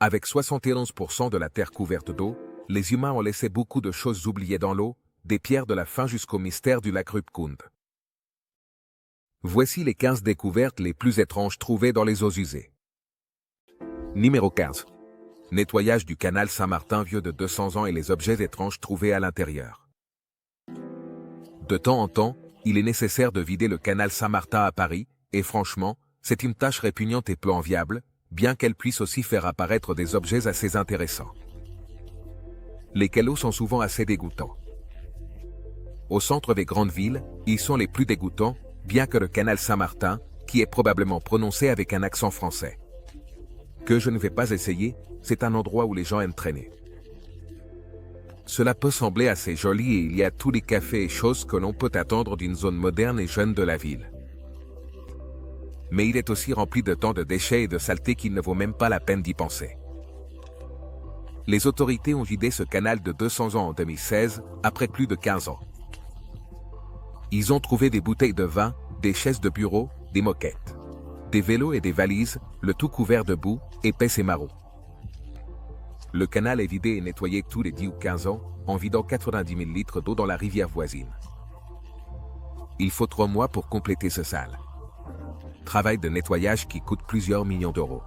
Avec 71% de la Terre couverte d'eau, les humains ont laissé beaucoup de choses oubliées dans l'eau, des pierres de la faim jusqu'au mystère du lac Rupkund. Voici les 15 découvertes les plus étranges trouvées dans les eaux usées. Numéro 15. Nettoyage du canal Saint-Martin vieux de 200 ans et les objets étranges trouvés à l'intérieur. De temps en temps, il est nécessaire de vider le canal Saint-Martin à Paris, et franchement, c'est une tâche répugnante et peu enviable, bien qu'elle puisse aussi faire apparaître des objets assez intéressants. Les calots sont souvent assez dégoûtants. Au centre des grandes villes, ils sont les plus dégoûtants, bien que le canal Saint-Martin, qui est probablement prononcé avec un accent français. Que je ne vais pas essayer, c'est un endroit où les gens aiment traîner. Cela peut sembler assez joli et il y a tous les cafés et choses que l'on peut attendre d'une zone moderne et jeune de la ville. Mais il est aussi rempli de tant de déchets et de saletés qu'il ne vaut même pas la peine d'y penser. Les autorités ont vidé ce canal de 200 ans en 2016, après plus de 15 ans. Ils ont trouvé des bouteilles de vin, des chaises de bureau, des moquettes, des vélos et des valises, le tout couvert de boue, épaisse et marron. Le canal est vidé et nettoyé tous les 10 ou 15 ans, en vidant 90 000 litres d'eau dans la rivière voisine. Il faut 3 mois pour compléter ce sale travail de nettoyage qui coûte plusieurs millions d'euros.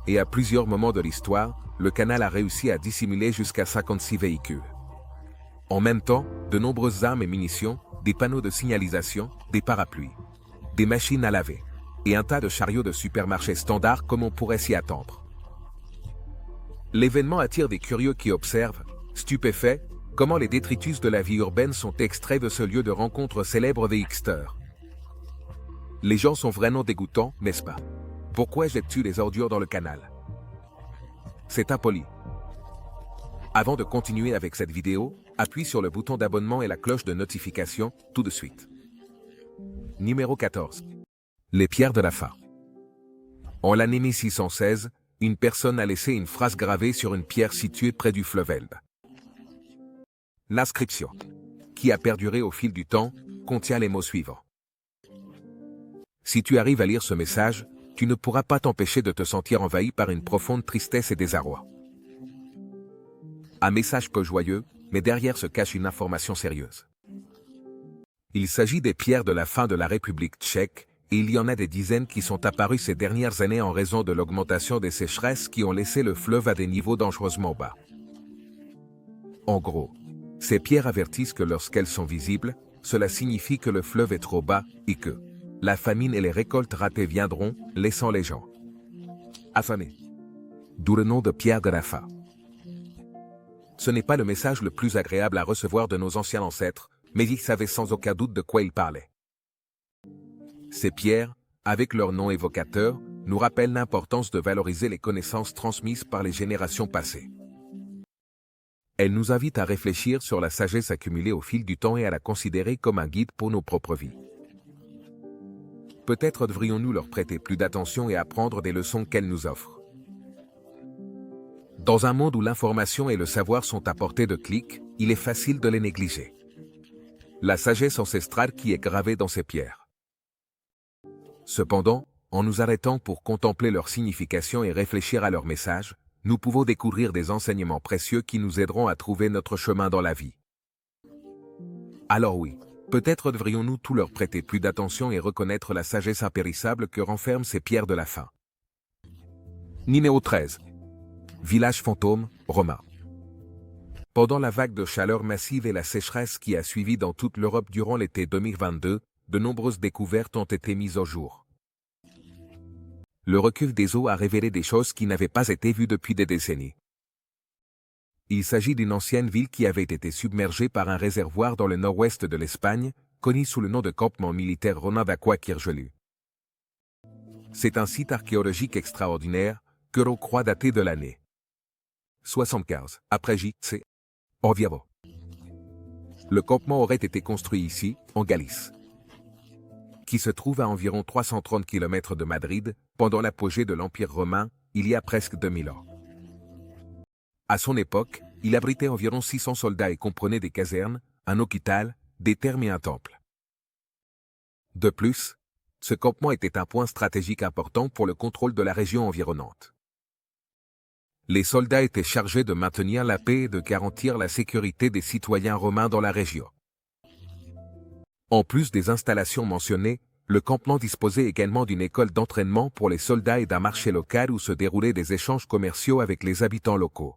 Et à plusieurs moments de l'histoire, le canal a réussi à dissimuler jusqu'à 56 véhicules. En même temps, de nombreuses armes et munitions, des panneaux de signalisation, des parapluies, des machines à laver, et un tas de chariots de supermarchés standards comme on pourrait s'y attendre. L'événement attire des curieux qui observent, stupéfaits, comment les détritus de la vie urbaine sont extraits de ce lieu de rencontre célèbre des hipsters. Les gens sont vraiment dégoûtants, n'est-ce pas? Pourquoi jettes-tu les ordures dans le canal? C'est impoli. Avant de continuer avec cette vidéo, appuie sur le bouton d'abonnement et la cloche de notification, tout de suite. Numéro 14. Les pierres de la faim. En l'année 1616, une personne a laissé une phrase gravée sur une pierre située près du fleuve Elbe. L'inscription, qui a perduré au fil du temps, contient les mots suivants. Si tu arrives à lire ce message, tu ne pourras pas t'empêcher de te sentir envahi par une profonde tristesse et désarroi. Un message peu joyeux, mais derrière se cache une information sérieuse. Il s'agit des pierres de la faim de la République tchèque, et il y en a des dizaines qui sont apparues ces dernières années en raison de l'augmentation des sécheresses qui ont laissé le fleuve à des niveaux dangereusement bas. En gros, ces pierres avertissent que lorsqu'elles sont visibles, cela signifie que le fleuve est trop bas et que la famine et les récoltes ratées viendront, laissant les gens affamés. D'où le nom de pierre de la faim. Ce n'est pas le message le plus agréable à recevoir de nos anciens ancêtres, mais ils savaient sans aucun doute de quoi ils parlaient. Ces pierres, avec leur nom évocateur, nous rappellent l'importance de valoriser les connaissances transmises par les générations passées. Elles nous invitent à réfléchir sur la sagesse accumulée au fil du temps et à la considérer comme un guide pour nos propres vies. Peut-être devrions-nous leur prêter plus d'attention et apprendre des leçons qu'elles nous offrent. Dans un monde où l'information et le savoir sont à portée de clic, il est facile de les négliger. La sagesse ancestrale qui est gravée dans ces pierres. Cependant, en nous arrêtant pour contempler leur signification et réfléchir à leur message, nous pouvons découvrir des enseignements précieux qui nous aideront à trouver notre chemin dans la vie. Alors oui, peut-être devrions-nous tous leur prêter plus d'attention et reconnaître la sagesse impérissable que renferment ces pierres de la faim. Numéro 13. Village fantôme, romain. Pendant la vague de chaleur massive et la sécheresse qui a suivi dans toute l'Europe durant l'été 2022, de nombreuses découvertes ont été mises au jour. Le recul des eaux a révélé des choses qui n'avaient pas été vues depuis des décennies. Il s'agit d'une ancienne ville qui avait été submergée par un réservoir dans le nord-ouest de l'Espagne, connu sous le nom de campement militaire romain d'Aqua-Kirjelu. C'est un site archéologique extraordinaire, que l'on croit daté de l'année 75, après J.C. Oviedo. Le campement aurait été construit ici, en Galice, qui se trouve à environ 330 km de Madrid, pendant l'apogée de l'Empire romain, il y a presque 2000 ans. À son époque, il abritait environ 600 soldats et comprenait des casernes, un hôpital, des thermes et un temple. De plus, ce campement était un point stratégique important pour le contrôle de la région environnante. Les soldats étaient chargés de maintenir la paix et de garantir la sécurité des citoyens romains dans la région. En plus des installations mentionnées, le campement disposait également d'une école d'entraînement pour les soldats et d'un marché local où se déroulaient des échanges commerciaux avec les habitants locaux.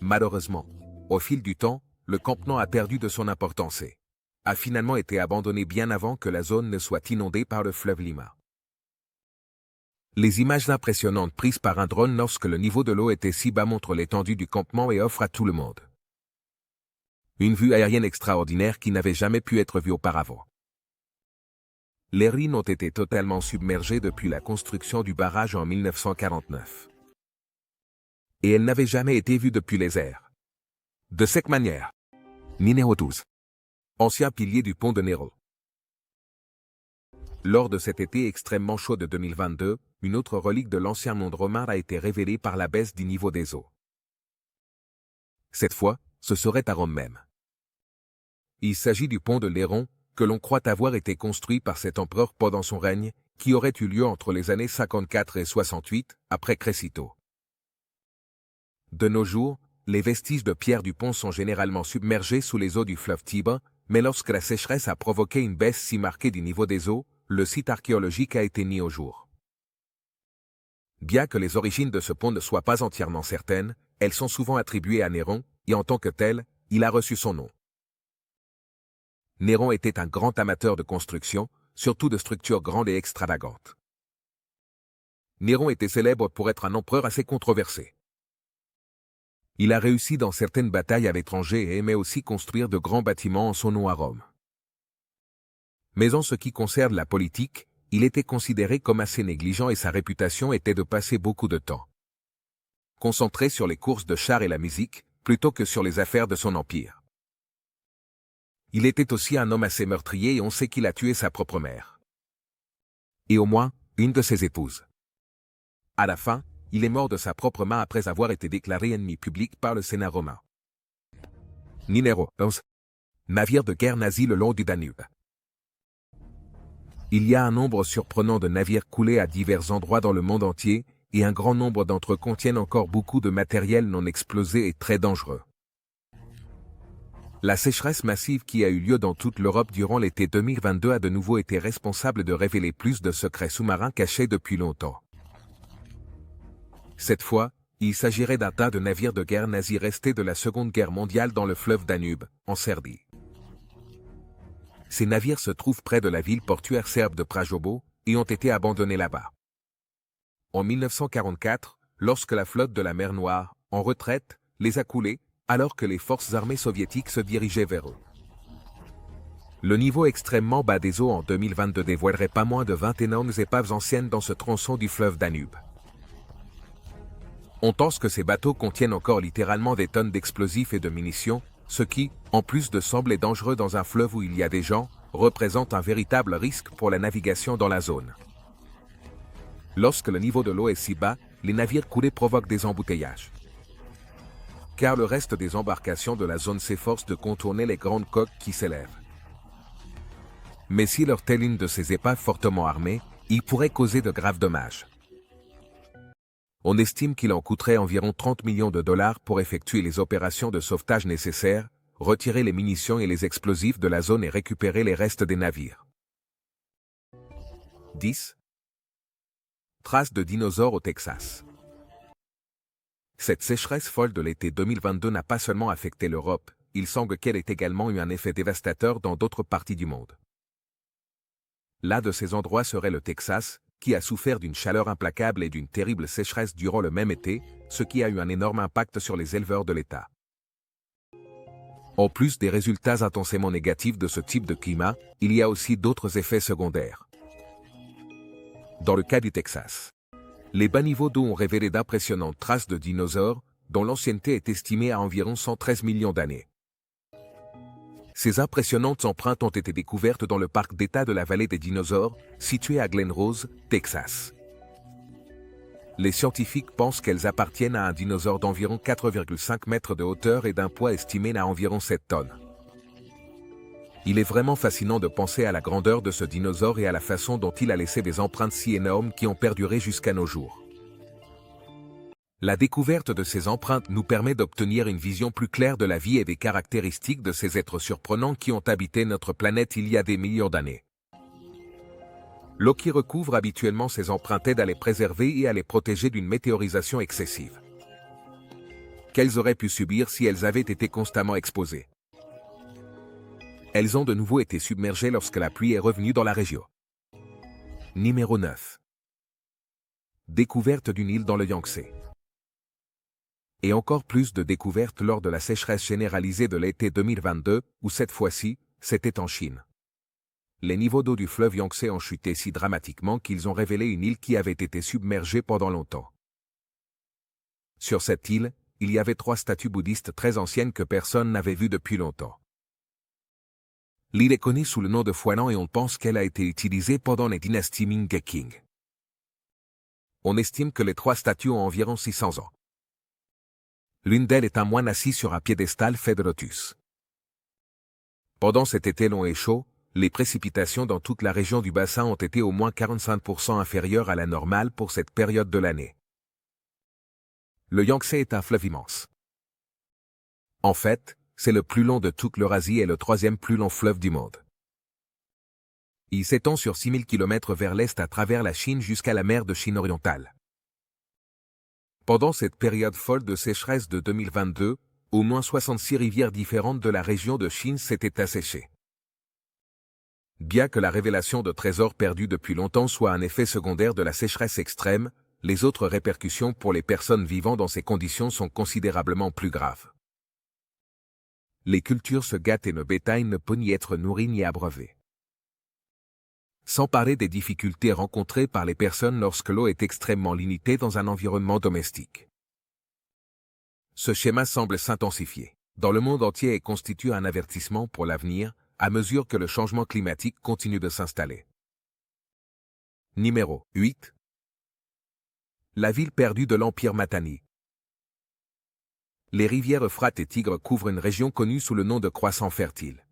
Malheureusement, au fil du temps, le campement a perdu de son importance et a finalement été abandonné bien avant que la zone ne soit inondée par le fleuve Lima. Les images impressionnantes prises par un drone lorsque le niveau de l'eau était si bas montrent l'étendue du campement et offrent à tout le monde une vue aérienne extraordinaire qui n'avait jamais pu être vue auparavant. Les ruines ont été totalement submergées depuis la construction du barrage en 1949. Et elles n'avaient jamais été vues depuis les airs. De cette manière. Numéro 12. Ancien pilier du pont de Nero. Lors de cet été extrêmement chaud de 2022, une autre relique de l'ancien monde romain a été révélée par la baisse du niveau des eaux. Cette fois, ce serait à Rome même. Il s'agit du pont de Néron, que l'on croit avoir été construit par cet empereur pendant son règne, qui aurait eu lieu entre les années 54 et 68, après Crécito. De nos jours, les vestiges de pierre du pont sont généralement submergés sous les eaux du fleuve Tibre, mais lorsque la sécheresse a provoqué une baisse si marquée du niveau des eaux, le site archéologique a été mis au jour. Bien que les origines de ce pont ne soient pas entièrement certaines, elles sont souvent attribuées à Néron, et en tant que tel, il a reçu son nom. Néron était un grand amateur de construction, surtout de structures grandes et extravagantes. Néron était célèbre pour être un empereur assez controversé. Il a réussi dans certaines batailles à l'étranger et aimait aussi construire de grands bâtiments en son nom à Rome. Mais en ce qui concerne la politique, il était considéré comme assez négligent et sa réputation était de passer beaucoup de temps concentré sur les courses de chars et la musique, plutôt que sur les affaires de son empire. Il était aussi un homme assez meurtrier et on sait qu'il a tué sa propre mère. Et au moins, une de ses épouses. À la fin, il est mort de sa propre main après avoir été déclaré ennemi public par le Sénat romain. Numéro 11. Navire de guerre nazi le long du Danube. Il y a un nombre surprenant de navires coulés à divers endroits dans le monde entier, et un grand nombre d'entre eux contiennent encore beaucoup de matériel non explosé et très dangereux. La sécheresse massive qui a eu lieu dans toute l'Europe durant l'été 2022 a de nouveau été responsable de révéler plus de secrets sous-marins cachés depuis longtemps. Cette fois, il s'agirait d'un tas de navires de guerre nazis restés de la Seconde Guerre mondiale dans le fleuve Danube, en Serbie. Ces navires se trouvent près de la ville portuaire serbe de Prajovo et ont été abandonnés là-bas. En 1944, lorsque la flotte de la mer Noire, en retraite, les a coulés, alors que les forces armées soviétiques se dirigeaient vers eux. Le niveau extrêmement bas des eaux en 2022 dévoilerait pas moins de 20 énormes épaves anciennes dans ce tronçon du fleuve Danube. On pense que ces bateaux contiennent encore littéralement des tonnes d'explosifs et de munitions, ce qui, en plus de sembler dangereux dans un fleuve où il y a des gens, représente un véritable risque pour la navigation dans la zone. Lorsque le niveau de l'eau est si bas, les navires coulés provoquent des embouteillages. Car le reste des embarcations de la zone s'efforce de contourner les grandes coques qui s'élèvent. Mais si leur telle une de ces épaves fortement armées, il pourrait causer de graves dommages. On estime qu'il en coûterait environ 30 millions de dollars pour effectuer les opérations de sauvetage nécessaires, retirer les munitions et les explosifs de la zone et récupérer les restes des navires. 10. Traces de dinosaures au Texas. Cette sécheresse folle de l'été 2022 n'a pas seulement affecté l'Europe, il semble qu'elle ait également eu un effet dévastateur dans d'autres parties du monde. L'un de ces endroits serait le Texas, qui a souffert d'une chaleur implacable et d'une terrible sécheresse durant le même été, ce qui a eu un énorme impact sur les éleveurs de l'État. En plus des résultats intensément négatifs de ce type de climat, il y a aussi d'autres effets secondaires. Dans le cas du Texas, les bas niveaux d'eau ont révélé d'impressionnantes traces de dinosaures, dont l'ancienneté est estimée à environ 113 millions d'années. Ces impressionnantes empreintes ont été découvertes dans le parc d'État de la vallée des dinosaures, situé à Glen Rose, Texas. Les scientifiques pensent qu'elles appartiennent à un dinosaure d'environ 4,5 mètres de hauteur et d'un poids estimé à environ 7 tonnes. Il est vraiment fascinant de penser à la grandeur de ce dinosaure et à la façon dont il a laissé des empreintes si énormes qui ont perduré jusqu'à nos jours. La découverte de ces empreintes nous permet d'obtenir une vision plus claire de la vie et des caractéristiques de ces êtres surprenants qui ont habité notre planète il y a des millions d'années. L'eau qui recouvre habituellement ces empreintes aide à les préserver et à les protéger d'une météorisation excessive. Qu'elles auraient pu subir si elles avaient été constamment exposées. Elles ont de nouveau été submergées lorsque la pluie est revenue dans la région. Numéro 9. Découverte d'une île dans le Yangtze. Et encore plus de découvertes lors de la sécheresse généralisée de l'été 2022, où cette fois-ci, c'était en Chine. Les niveaux d'eau du fleuve Yangtze ont chuté si dramatiquement qu'ils ont révélé une île qui avait été submergée pendant longtemps. Sur cette île, il y avait 3 statues bouddhistes très anciennes que personne n'avait vues depuis longtemps. L'île est connue sous le nom de Fuanan et on pense qu'elle a été utilisée pendant les dynasties Ming et Qing. On estime que les 3 statues ont environ 600 ans. L'une d'elles est un moine assis sur un piédestal fait de lotus. Pendant cet été long et chaud, les précipitations dans toute la région du bassin ont été au moins 45% inférieures à la normale pour cette période de l'année. Le Yangtze est un fleuve immense. En fait, c'est le plus long de toute l'Eurasie et le 3e plus long fleuve du monde. Il s'étend sur 6000 km vers l'est à travers la Chine jusqu'à la mer de Chine orientale. Pendant cette période folle de sécheresse de 2022, au moins 66 rivières différentes de la région de Chine s'étaient asséchées. Bien que la révélation de trésors perdus depuis longtemps soit un effet secondaire de la sécheresse extrême, les autres répercussions pour les personnes vivant dans ces conditions sont considérablement plus graves. Les cultures se gâtent et le bétail ne peut ni être nourri ni abreuvé. Sans parler des difficultés rencontrées par les personnes lorsque l'eau est extrêmement limitée dans un environnement domestique. Ce schéma semble s'intensifier dans le monde entier et constitue un avertissement pour l'avenir, à mesure que le changement climatique continue de s'installer. Numéro 8. La ville perdue de l'Empire Mitanni. Les rivières Euphrate et Tigre couvrent une région connue sous le nom de Croissant fertile.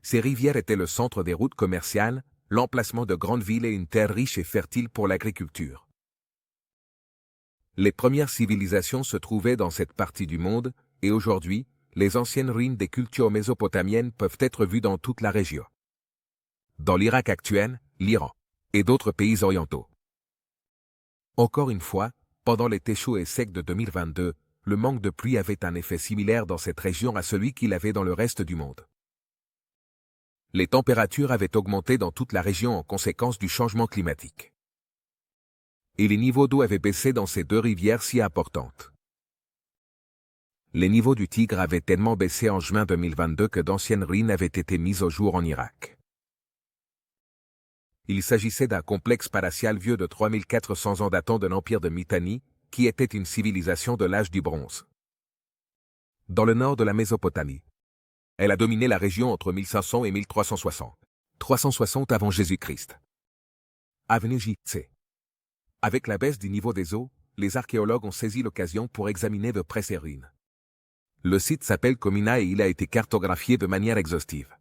Ces rivières étaient le centre des routes commerciales, l'emplacement de grandes villes et une terre riche et fertile pour l'agriculture. Les premières civilisations se trouvaient dans cette partie du monde, et aujourd'hui, les anciennes ruines des cultures mésopotamiennes peuvent être vues dans toute la région. Dans l'Irak actuel, l'Iran, et d'autres pays orientaux. Encore une fois, pendant l'été chaud et sec de 2022, le manque de pluie avait un effet similaire dans cette région à celui qu'il avait dans le reste du monde. Les températures avaient augmenté dans toute la région en conséquence du changement climatique. Et les niveaux d'eau avaient baissé dans ces 2 rivières si importantes. Les niveaux du Tigre avaient tellement baissé en juin 2022 que d'anciennes ruines avaient été mises au jour en Irak. Il s'agissait d'un complexe spatial vieux de 3400 ans datant de l'empire de Mitanni, qui était une civilisation de l'âge du bronze. Dans le nord de la Mésopotamie. Elle a dominé la région entre 1500 et 1360. 360 avant Jésus-Christ. Avenue Yangtze. Avec la baisse du niveau des eaux, les archéologues ont saisi l'occasion pour examiner de près ces ruines. Le site s'appelle Komina et il a été cartographié de manière exhaustive.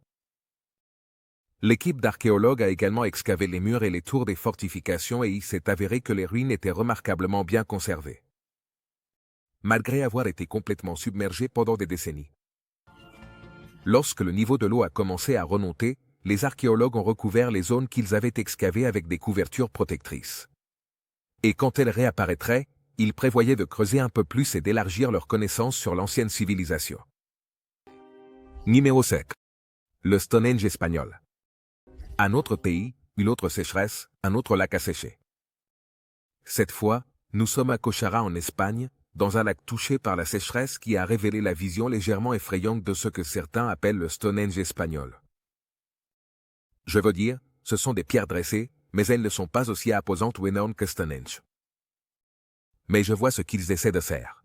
L'équipe d'archéologues a également excavé les murs et les tours des fortifications et il s'est avéré que les ruines étaient remarquablement bien conservées. Malgré avoir été complètement submergées pendant des décennies. Lorsque le niveau de l'eau a commencé à remonter, les archéologues ont recouvert les zones qu'ils avaient excavées avec des couvertures protectrices. Et quand elles réapparaîtraient, ils prévoyaient de creuser un peu plus et d'élargir leurs connaissances sur l'ancienne civilisation. Numéro 5. Le Stonehenge espagnol. Un autre pays, une autre sécheresse, un autre lac asséché. Cette fois, nous sommes à Cochara en Espagne, dans un lac touché par la sécheresse qui a révélé la vision légèrement effrayante de ce que certains appellent le Stonehenge espagnol. Je veux dire, ce sont des pierres dressées, mais elles ne sont pas aussi imposantes ou énormes que Stonehenge. Mais je vois ce qu'ils essaient de faire.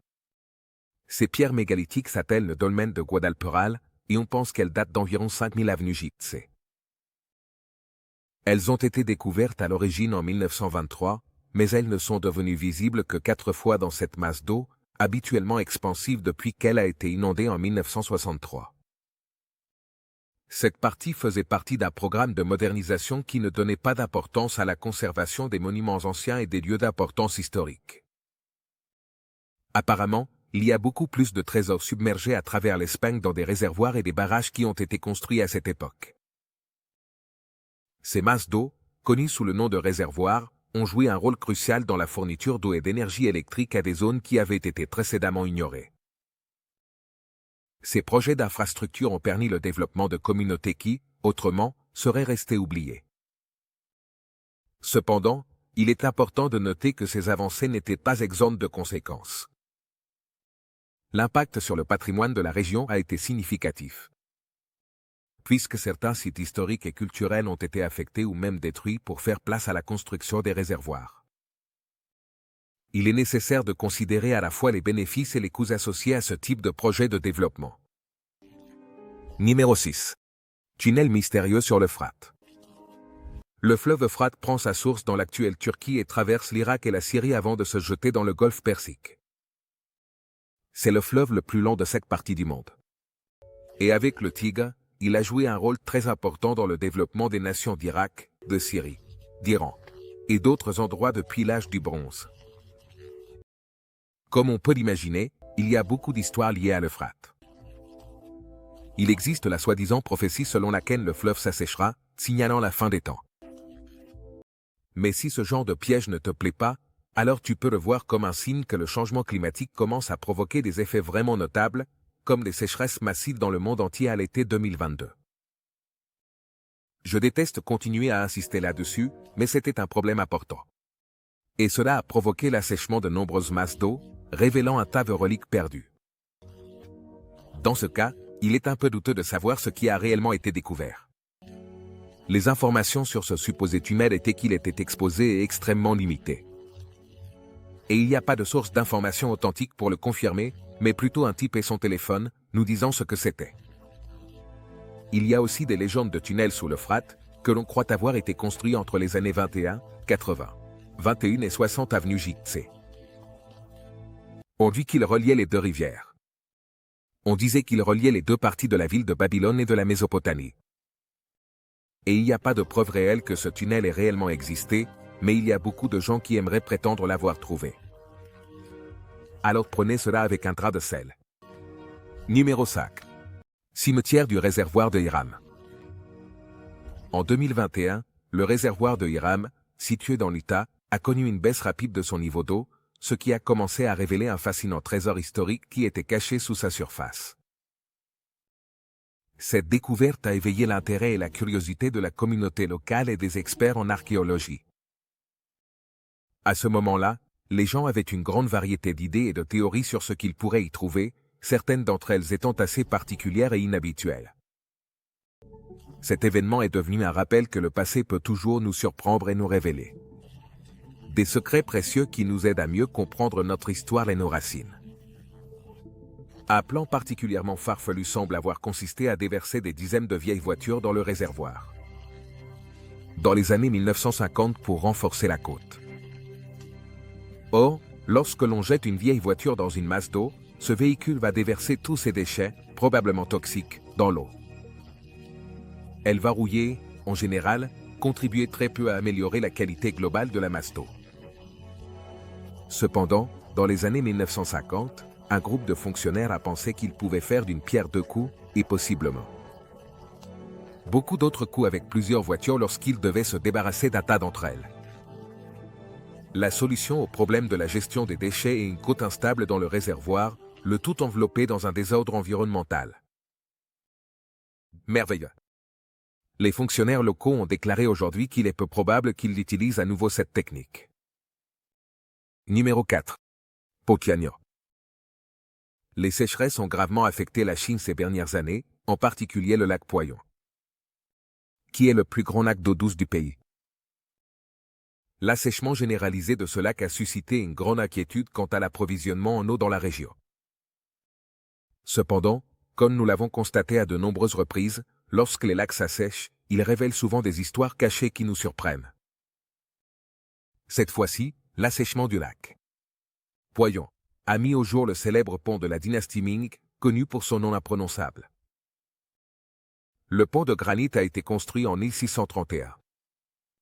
Ces pierres mégalithiques s'appellent le dolmen de Guadalperal, et on pense qu'elles datent d'environ 5000 avenue Yangtze. Elles ont été découvertes à l'origine en 1923, mais elles ne sont devenues visibles que 4 fois dans cette masse d'eau, habituellement expansive depuis qu'elle a été inondée en 1963. Cette partie faisait partie d'un programme de modernisation qui ne donnait pas d'importance à la conservation des monuments anciens et des lieux d'importance historique. Apparemment, il y a beaucoup plus de trésors submergés à travers l'Espagne dans des réservoirs et des barrages qui ont été construits à cette époque. Ces masses d'eau, connues sous le nom de réservoirs, ont joué un rôle crucial dans la fourniture d'eau et d'énergie électrique à des zones qui avaient été précédemment ignorées. Ces projets d'infrastructure ont permis le développement de communautés qui, autrement, seraient restées oubliées. Cependant, il est important de noter que ces avancées n'étaient pas exemptes de conséquences. L'impact sur le patrimoine de la région a été significatif, puisque certains sites historiques et culturels ont été affectés ou même détruits pour faire place à la construction des réservoirs. Il est nécessaire de considérer à la fois les bénéfices et les coûts associés à ce type de projet de développement. Numéro 6. Tunnel mystérieux sur l'Euphrate. Le fleuve Euphrate prend sa source dans l'actuelle Turquie et traverse l'Irak et la Syrie avant de se jeter dans le golfe Persique. C'est le fleuve le plus long de cette partie du monde. Et avec le Tigre, il a joué un rôle très important dans le développement des nations d'Irak, de Syrie, d'Iran et d'autres endroits depuis l'âge du bronze. Comme on peut l'imaginer, il y a beaucoup d'histoires liées à l'Euphrate. Il existe la soi-disant prophétie selon laquelle le fleuve s'asséchera, signalant la fin des temps. Mais si ce genre de piège ne te plaît pas, alors tu peux le voir comme un signe que le changement climatique commence à provoquer des effets vraiment notables, comme des sécheresses massives dans le monde entier à l'été 2022. Je déteste continuer à insister là-dessus, mais c'était un problème important. Et cela a provoqué l'assèchement de nombreuses masses d'eau, révélant un tas de reliques perdues. Dans ce cas, il est un peu douteux de savoir ce qui a réellement été découvert. Les informations sur ce supposé tunnel étaient qu'il était exposé et extrêmement limité. Et il n'y a pas de source d'information authentique pour le confirmer, mais plutôt un type et son téléphone, nous disant ce que c'était. Il y a aussi des légendes de tunnels sous l'Euphrate, que l'on croit avoir été construits entre les années 21, 80, 21 et 60 avenue JC. On dit qu'il reliait les deux rivières. On disait qu'il reliait les deux parties de la ville de Babylone et de la Mésopotamie. Et il n'y a pas de preuve réelle que ce tunnel ait réellement existé, mais il y a beaucoup de gens qui aimeraient prétendre l'avoir trouvé. Alors prenez cela avec un grain de sel. Numéro 5. Cimetière du réservoir de Hiram. En 2021, le réservoir de Hiram, situé dans l'Utah, a connu une baisse rapide de son niveau d'eau, ce qui a commencé à révéler un fascinant trésor historique qui était caché sous sa surface. Cette découverte a éveillé l'intérêt et la curiosité de la communauté locale et des experts en archéologie. À ce moment-là, les gens avaient une grande variété d'idées et de théories sur ce qu'ils pourraient y trouver, certaines d'entre elles étant assez particulières et inhabituelles. Cet événement est devenu un rappel que le passé peut toujours nous surprendre et nous révéler des secrets précieux qui nous aident à mieux comprendre notre histoire et nos racines. Un plan particulièrement farfelu semble avoir consisté à déverser des dizaines de vieilles voitures dans le réservoir dans les années 1950 pour renforcer la côte. Or, lorsque l'on jette une vieille voiture dans une masse d'eau, ce véhicule va déverser tous ses déchets, probablement toxiques, dans l'eau. Elle va rouiller, en général, contribuer très peu à améliorer la qualité globale de la masse d'eau. Cependant, dans les années 1950, un groupe de fonctionnaires a pensé qu'ils pouvaient faire d'une pierre deux coups, et possiblement beaucoup d'autres coups avec plusieurs voitures lorsqu'ils devaient se débarrasser d'un tas d'entre elles. La solution au problème de la gestion des déchets est une côte instable dans le réservoir, le tout enveloppé dans un désordre environnemental. Merveilleux. Les fonctionnaires locaux ont déclaré aujourd'hui qu'il est peu probable qu'ils utilisent à nouveau cette technique. Numéro 4. Potiagno. Les sécheresses ont gravement affecté la Chine ces dernières années, en particulier le lac Poyon, qui est le plus grand lac d'eau douce du pays. L'assèchement généralisé de ce lac a suscité une grande inquiétude quant à l'approvisionnement en eau dans la région. Cependant, comme nous l'avons constaté à de nombreuses reprises, lorsque les lacs s'assèchent, ils révèlent souvent des histoires cachées qui nous surprennent. Cette fois-ci, l'assèchement du lac Poyon a mis au jour le célèbre pont de la dynastie Ming, connu pour son nom imprononçable. Le pont de granit a été construit en 1631.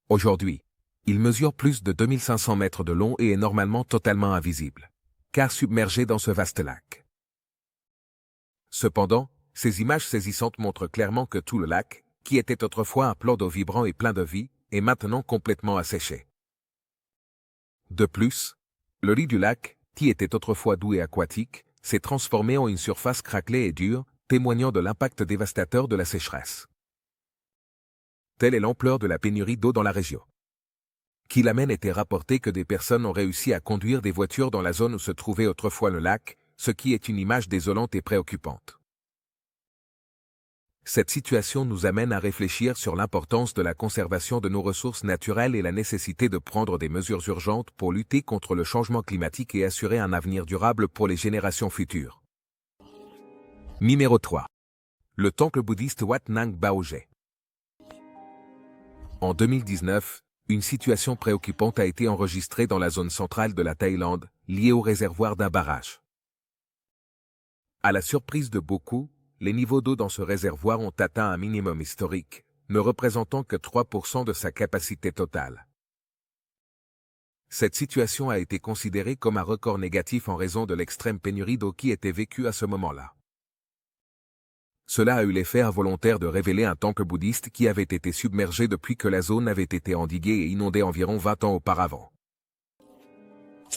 Aujourd'hui, il mesure plus de 2500 mètres de long et est normalement totalement invisible. car submergé dans ce vaste lac. Cependant, ces images saisissantes montrent clairement que tout le lac, qui était autrefois un plan d'eau vibrant et plein de vie, est maintenant complètement asséché. De plus, le lit du lac, qui était autrefois doux et aquatique, s'est transformé en une surface craquelée et dure, témoignant de l'impact dévastateur de la sécheresse. Telle est l'ampleur de la pénurie d'eau dans la région. Kilamen était rapporté que des personnes ont réussi à conduire des voitures dans la zone où se trouvait autrefois le lac, ce qui est une image désolante et préoccupante. Cette situation nous amène à réfléchir sur l'importance de la conservation de nos ressources naturelles et la nécessité de prendre des mesures urgentes pour lutter contre le changement climatique et assurer un avenir durable pour les générations futures. Numéro 3. Le temple bouddhiste Wat Nang Baoget. En 2019, une situation préoccupante a été enregistrée dans la zone centrale de la Thaïlande, liée au réservoir d'un barrage. À la surprise de beaucoup, les niveaux d'eau dans ce réservoir ont atteint un minimum historique, ne représentant que 3% de sa capacité totale. Cette situation a été considérée comme un record négatif en raison de l'extrême pénurie d'eau qui était vécue à ce moment-là. Cela a eu l'effet involontaire de révéler un temple bouddhiste qui avait été submergé depuis que la zone avait été endiguée et inondée environ 20 ans auparavant.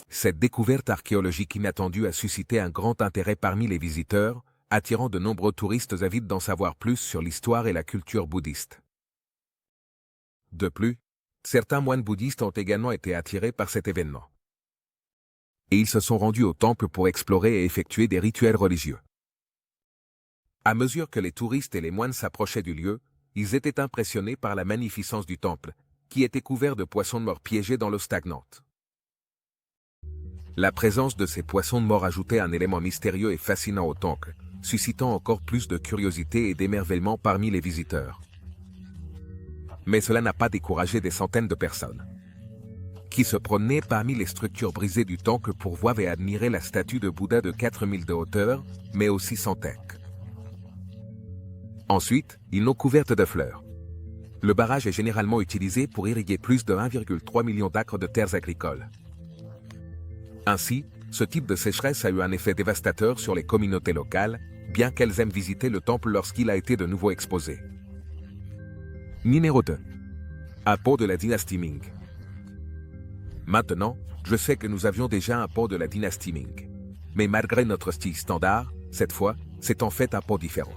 Cette découverte archéologique inattendue a suscité un grand intérêt parmi les visiteurs, attirant de nombreux touristes avides d'en savoir plus sur l'histoire et la culture bouddhiste. De plus, certains moines bouddhistes ont également été attirés par cet événement. Et ils se sont rendus au temple pour explorer et effectuer des rituels religieux. À mesure que les touristes et les moines s'approchaient du lieu, ils étaient impressionnés par la magnificence du temple, qui était couvert de poissons de mort piégés dans l'eau stagnante. La présence de ces poissons de mort ajoutait un élément mystérieux et fascinant au temple, suscitant encore plus de curiosité et d'émerveillement parmi les visiteurs. Mais cela n'a pas découragé des centaines de personnes qui se promenaient parmi les structures brisées du temple pour voir et admirer la statue de Bouddha de 4000 de hauteur, mais aussi sans tête. Ensuite, ils l'ont couverte de fleurs. Le barrage est généralement utilisé pour irriguer plus de 1,3 million d'acres de terres agricoles. Ainsi, ce type de sécheresse a eu un effet dévastateur sur les communautés locales, bien qu'elles aiment visiter le temple lorsqu'il a été de nouveau exposé. Numéro 2. Un pont de la dynastie Ming. Maintenant, je sais que nous avions déjà un pont de la dynastie Ming. Mais malgré notre style standard, cette fois, c'est en fait un pont différent.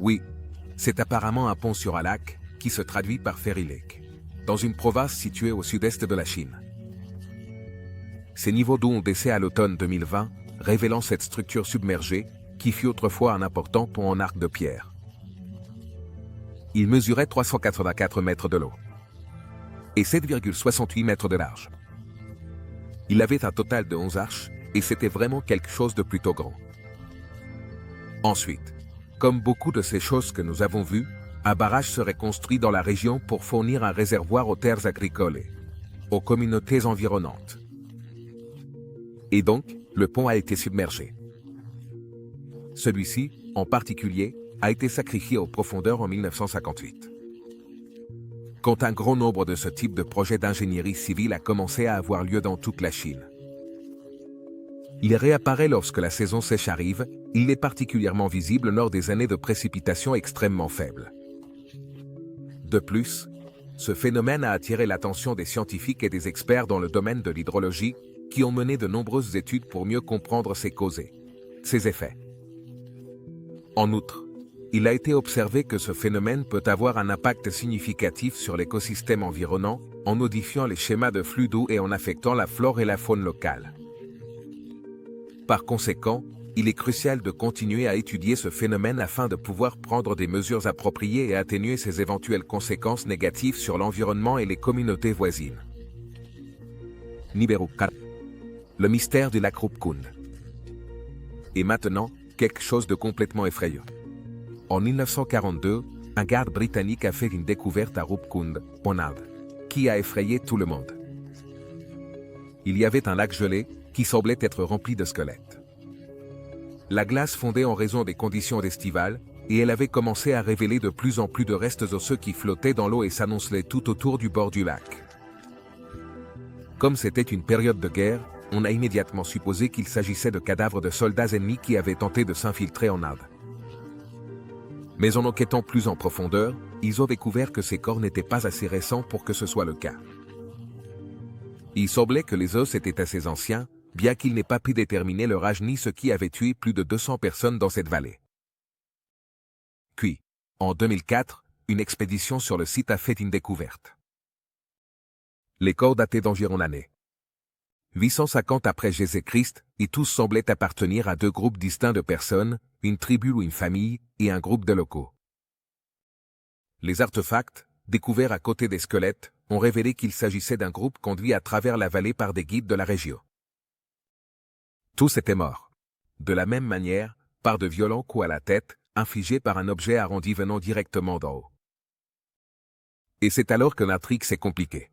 Oui, c'est apparemment un pont sur un lac, qui se traduit par Fairy Lake, dans une province située au sud-est de la Chine. Ces niveaux d'eau ont baissé à l'automne 2020, révélant cette structure submergée, qui fut autrefois un important pont en arc de pierre. Il mesurait 384 mètres de long et 7,68 mètres de large. Il avait un total de 11 arches, et c'était vraiment quelque chose de plutôt grand. Ensuite, comme beaucoup de ces choses que nous avons vues, un barrage serait construit dans la région pour fournir un réservoir aux terres agricoles et aux communautés environnantes. Et donc, le pont a été submergé. Celui-ci, en particulier, a été sacrifié aux profondeurs en 1958. Quand un grand nombre de ce type de projet d'ingénierie civile a commencé à avoir lieu dans toute la Chine. Il réapparaît lorsque la saison sèche arrive, il est particulièrement visible lors des années de précipitations extrêmement faibles. De plus, ce phénomène a attiré l'attention des scientifiques et des experts dans le domaine de l'hydrologie, qui ont mené de nombreuses études pour mieux comprendre ses causes et ses effets. En outre, il a été observé que ce phénomène peut avoir un impact significatif sur l'écosystème environnant, en modifiant les schémas de flux d'eau et en affectant la flore et la faune locale. Par conséquent, il est crucial de continuer à étudier ce phénomène afin de pouvoir prendre des mesures appropriées et atténuer ses éventuelles conséquences négatives sur l'environnement et les communautés voisines. Numéro 4. Le mystère du lac Rupkund. Et maintenant, quelque chose de complètement effrayant. En 1942, un garde britannique a fait une découverte à Rupkund, en Inde, qui a effrayé tout le monde. Il y avait un lac gelé, qui semblait être rempli de squelettes. La glace fondait en raison des conditions estivales, et elle avait commencé à révéler de plus en plus de restes osseux qui flottaient dans l'eau et s'annonçaient tout autour du bord du lac. Comme c'était une période de guerre, on a immédiatement supposé qu'il s'agissait de cadavres de soldats ennemis qui avaient tenté de s'infiltrer en Inde. Mais en enquêtant plus en profondeur, ils ont découvert que ces corps n'étaient pas assez récents pour que ce soit le cas. Il semblait que les os étaient assez anciens, bien qu'il n'ait pas pu déterminer leur âge ni ce qui avait tué plus de 200 personnes dans cette vallée. Puis, en 2004, une expédition sur le site a fait une découverte. Les corps dataient d'environ l'année 850 après Jésus-Christ, et tous semblaient appartenir à deux groupes distincts de personnes, une tribu ou une famille, et un groupe de locaux. Les artefacts, découverts à côté des squelettes, ont révélé qu'il s'agissait d'un groupe conduit à travers la vallée par des guides de la région. Tous étaient morts. De la même manière, par de violents coups à la tête, infligés par un objet arrondi venant directement d'en haut. Et c'est alors que l'intrigue s'est compliquée.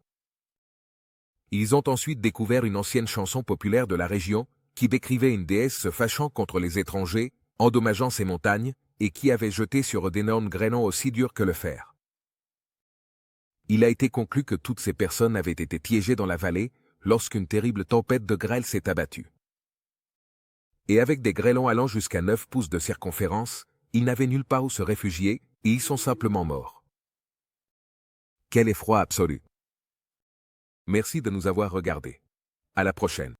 Ils ont ensuite découvert une ancienne chanson populaire de la région, qui décrivait une déesse se fâchant contre les étrangers, endommageant ses montagnes, et qui avait jeté sur eux d'énormes grêlons aussi durs que le fer. Il a été conclu que toutes ces personnes avaient été piégées dans la vallée, lorsqu'une terrible tempête de grêle s'est abattue. Et avec des grêlons allant jusqu'à 9 pouces de circonférence, ils n'avaient nulle part où se réfugier, et ils sont simplement morts. Quel effroi absolu! Merci de nous avoir regardés. À la prochaine.